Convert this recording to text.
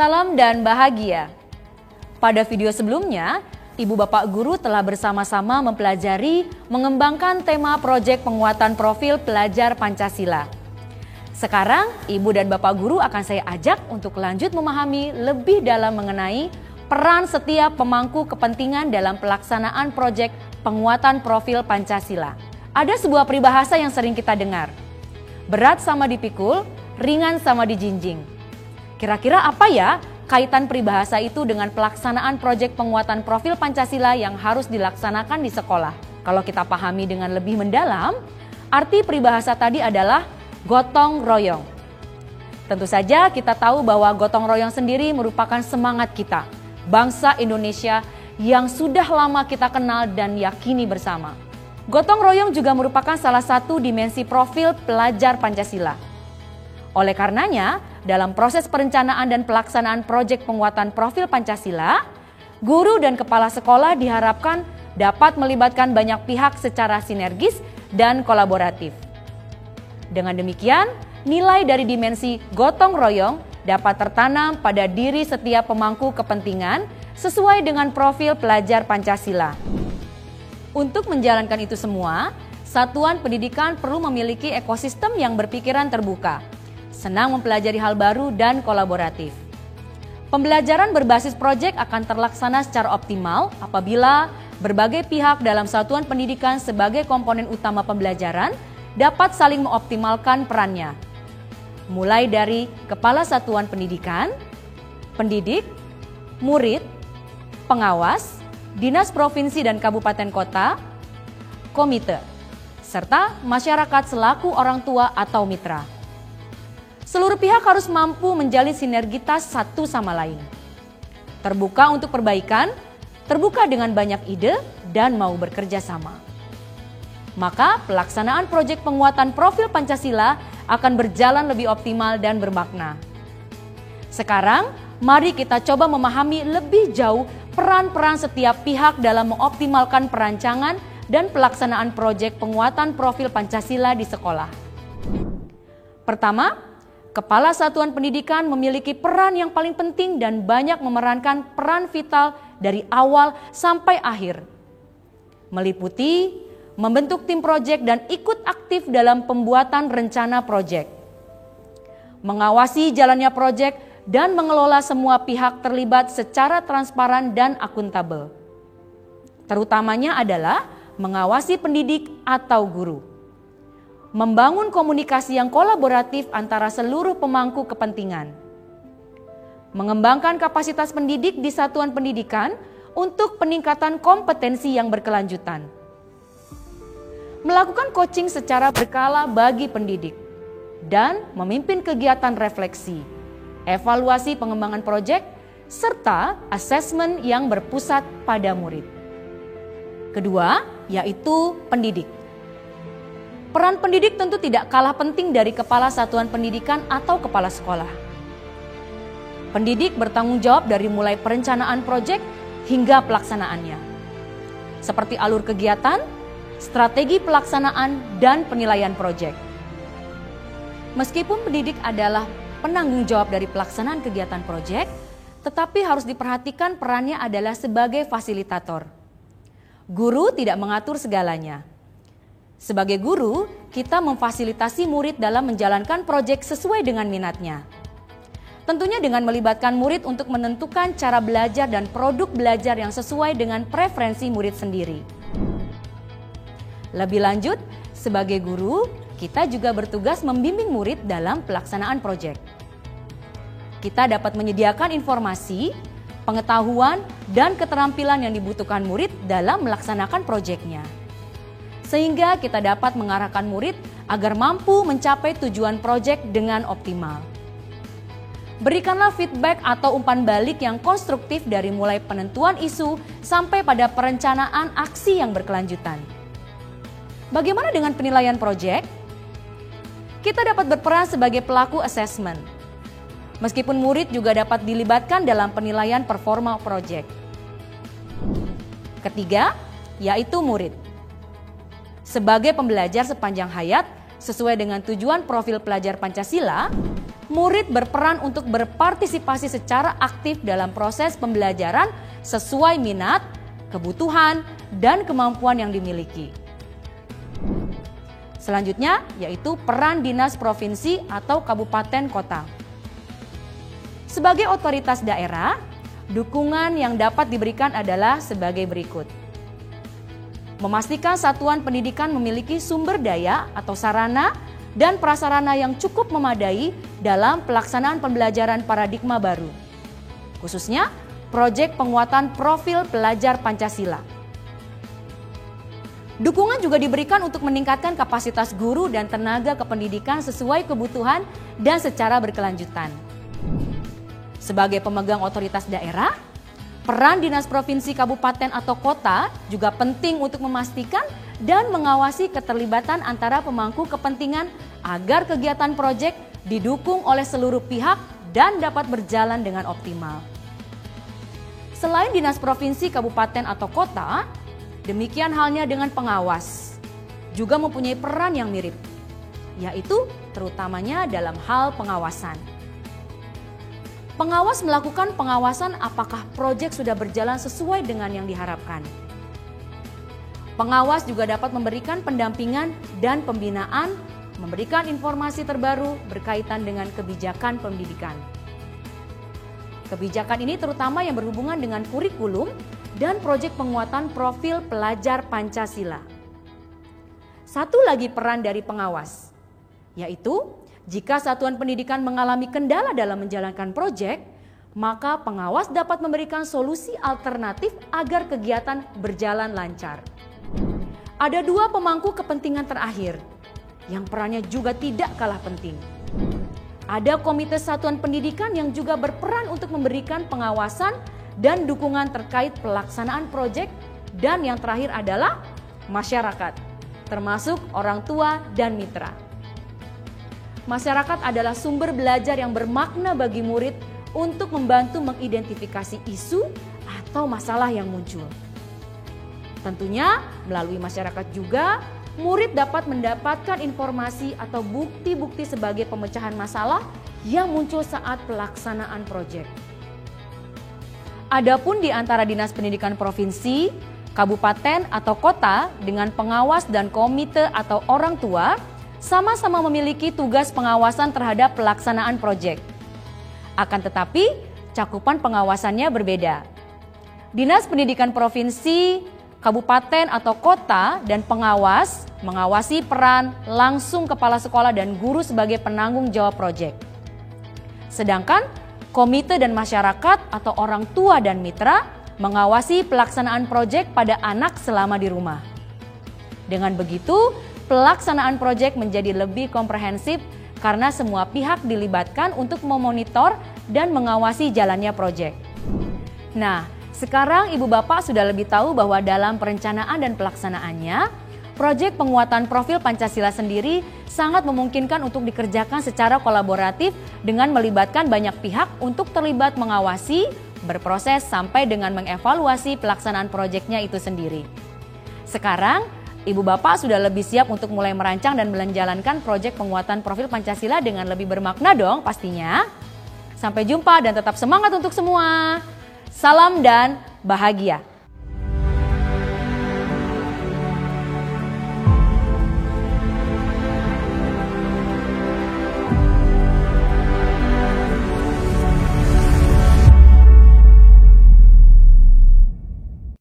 Salam dan bahagia. Pada video sebelumnya, Ibu Bapak Guru telah bersama-sama mempelajari mengembangkan tema proyek penguatan profil pelajar Pancasila. Sekarang, Ibu dan Bapak Guru akan saya ajak untuk lanjut memahami lebih dalam mengenai peran setiap pemangku kepentingan dalam pelaksanaan proyek penguatan profil Pancasila. Ada sebuah peribahasa yang sering kita dengar. Berat sama dipikul, ringan sama dijinjing. Kira-kira apa ya kaitan peribahasa itu dengan pelaksanaan proyek penguatan profil Pancasila yang harus dilaksanakan di sekolah? Kalau kita pahami dengan lebih mendalam, arti peribahasa tadi adalah gotong royong. Tentu saja kita tahu bahwa gotong royong sendiri merupakan semangat kita, bangsa Indonesia yang sudah lama kita kenal dan yakini bersama. Gotong royong juga merupakan salah satu dimensi profil pelajar Pancasila. Oleh karenanya, dalam proses perencanaan dan pelaksanaan proyek penguatan profil Pancasila, guru dan kepala sekolah diharapkan dapat melibatkan banyak pihak secara sinergis dan kolaboratif. Dengan demikian, nilai dari dimensi gotong royong dapat tertanam pada diri setiap pemangku kepentingan sesuai dengan profil pelajar Pancasila. Untuk menjalankan itu semua, satuan pendidikan perlu memiliki ekosistem yang berpikiran terbuka, senang mempelajari hal baru dan kolaboratif. Pembelajaran berbasis proyek akan terlaksana secara optimal apabila berbagai pihak dalam satuan pendidikan sebagai komponen utama pembelajaran dapat saling mengoptimalkan perannya. Mulai dari kepala satuan pendidikan, pendidik, murid, pengawas, dinas provinsi dan kabupaten kota, komite, serta masyarakat selaku orang tua atau mitra. Seluruh pihak harus mampu menjalin sinergitas satu sama lain. Terbuka untuk perbaikan, terbuka dengan banyak ide, dan mau bekerja sama. Maka pelaksanaan proyek penguatan profil Pancasila akan berjalan lebih optimal dan bermakna. Sekarang, mari kita coba memahami lebih jauh peran-peran setiap pihak dalam mengoptimalkan perancangan dan pelaksanaan proyek penguatan profil Pancasila di sekolah. Pertama, Kepala Satuan Pendidikan memiliki peran yang paling penting dan banyak memerankan peran vital dari awal sampai akhir. Meliputi membentuk tim proyek dan ikut aktif dalam pembuatan rencana proyek. Mengawasi jalannya proyek dan mengelola semua pihak terlibat secara transparan dan akuntabel. Terutamanya adalah mengawasi pendidik atau guru. Membangun komunikasi yang kolaboratif antara seluruh pemangku kepentingan. Mengembangkan kapasitas pendidik di satuan pendidikan untuk peningkatan kompetensi yang berkelanjutan. Melakukan coaching secara berkala bagi pendidik. Dan memimpin kegiatan refleksi, evaluasi pengembangan proyek, serta asesmen yang berpusat pada murid. Kedua, yaitu pendidik. Peran pendidik tentu tidak kalah penting dari kepala satuan pendidikan atau kepala sekolah. Pendidik bertanggung jawab dari mulai perencanaan proyek hingga pelaksanaannya. Seperti alur kegiatan, strategi pelaksanaan, dan penilaian proyek. Meskipun pendidik adalah penanggung jawab dari pelaksanaan kegiatan proyek, tetapi harus diperhatikan perannya adalah sebagai fasilitator. Guru tidak mengatur segalanya. Sebagai guru, kita memfasilitasi murid dalam menjalankan proyek sesuai dengan minatnya. Tentunya dengan melibatkan murid untuk menentukan cara belajar dan produk belajar yang sesuai dengan preferensi murid sendiri. Lebih lanjut, sebagai guru, kita juga bertugas membimbing murid dalam pelaksanaan proyek. Kita dapat menyediakan informasi, pengetahuan, dan keterampilan yang dibutuhkan murid dalam melaksanakan proyeknya. Sehingga kita dapat mengarahkan murid agar mampu mencapai tujuan proyek dengan optimal. Berikanlah feedback atau umpan balik yang konstruktif dari mulai penentuan isu sampai pada perencanaan aksi yang berkelanjutan. Bagaimana dengan penilaian proyek? Kita dapat berperan sebagai pelaku asesmen. Meskipun murid juga dapat dilibatkan dalam penilaian performa proyek. Ketiga, yaitu murid. Sebagai pembelajar sepanjang hayat, sesuai dengan tujuan profil pelajar Pancasila, murid berperan untuk berpartisipasi secara aktif dalam proses pembelajaran sesuai minat, kebutuhan, dan kemampuan yang dimiliki. Selanjutnya yaitu peran dinas provinsi atau kabupaten kota. Sebagai otoritas daerah, dukungan yang dapat diberikan adalah sebagai berikut. Memastikan satuan pendidikan memiliki sumber daya atau sarana dan prasarana yang cukup memadai dalam pelaksanaan pembelajaran paradigma baru, khususnya proyek penguatan profil pelajar Pancasila. Dukungan juga diberikan untuk meningkatkan kapasitas guru dan tenaga kependidikan sesuai kebutuhan dan secara berkelanjutan. Sebagai pemegang otoritas daerah, peran dinas provinsi, kabupaten, atau kota juga penting untuk memastikan dan mengawasi keterlibatan antara pemangku kepentingan agar kegiatan proyek didukung oleh seluruh pihak dan dapat berjalan dengan optimal. Selain dinas provinsi, kabupaten, atau kota, demikian halnya dengan pengawas, juga mempunyai peran yang mirip, yaitu terutamanya dalam hal pengawasan. Pengawas melakukan pengawasan apakah proyek sudah berjalan sesuai dengan yang diharapkan. Pengawas juga dapat memberikan pendampingan dan pembinaan, memberikan informasi terbaru berkaitan dengan kebijakan pendidikan. Kebijakan ini terutama yang berhubungan dengan kurikulum dan proyek penguatan profil pelajar Pancasila. Satu lagi peran dari pengawas, yaitu jika satuan pendidikan mengalami kendala dalam menjalankan proyek, maka pengawas dapat memberikan solusi alternatif agar kegiatan berjalan lancar. Ada dua pemangku kepentingan terakhir, yang perannya juga tidak kalah penting. Ada Komite Satuan Pendidikan yang juga berperan untuk memberikan pengawasan dan dukungan terkait pelaksanaan proyek, dan yang terakhir adalah masyarakat, termasuk orang tua dan mitra. Masyarakat adalah sumber belajar yang bermakna bagi murid untuk membantu mengidentifikasi isu atau masalah yang muncul. Tentunya melalui masyarakat juga murid dapat mendapatkan informasi atau bukti-bukti sebagai pemecahan masalah yang muncul saat pelaksanaan proyek. Adapun di antara dinas pendidikan provinsi, kabupaten, atau kota dengan pengawas dan komite atau orang tua sama-sama memiliki tugas pengawasan terhadap pelaksanaan proyek. Akan tetapi, cakupan pengawasannya berbeda. Dinas pendidikan provinsi, kabupaten, atau kota dan pengawas mengawasi peran langsung kepala sekolah dan guru sebagai penanggung jawab proyek. Sedangkan komite dan masyarakat atau orang tua dan mitra mengawasi pelaksanaan proyek pada anak selama di rumah. Dengan begitu, pelaksanaan proyek menjadi lebih komprehensif karena semua pihak dilibatkan untuk memonitor dan mengawasi jalannya proyek. Nah, sekarang Ibu Bapak sudah lebih tahu bahwa dalam perencanaan dan pelaksanaannya, proyek penguatan profil Pancasila sendiri sangat memungkinkan untuk dikerjakan secara kolaboratif dengan melibatkan banyak pihak untuk terlibat mengawasi, berproses sampai dengan mengevaluasi pelaksanaan proyeknya itu sendiri. Sekarang, Ibu Bapak sudah lebih siap untuk mulai merancang dan menjalankan proyek penguatan profil Pancasila dengan lebih bermakna dong pastinya. Sampai jumpa dan tetap semangat untuk semua. Salam dan bahagia.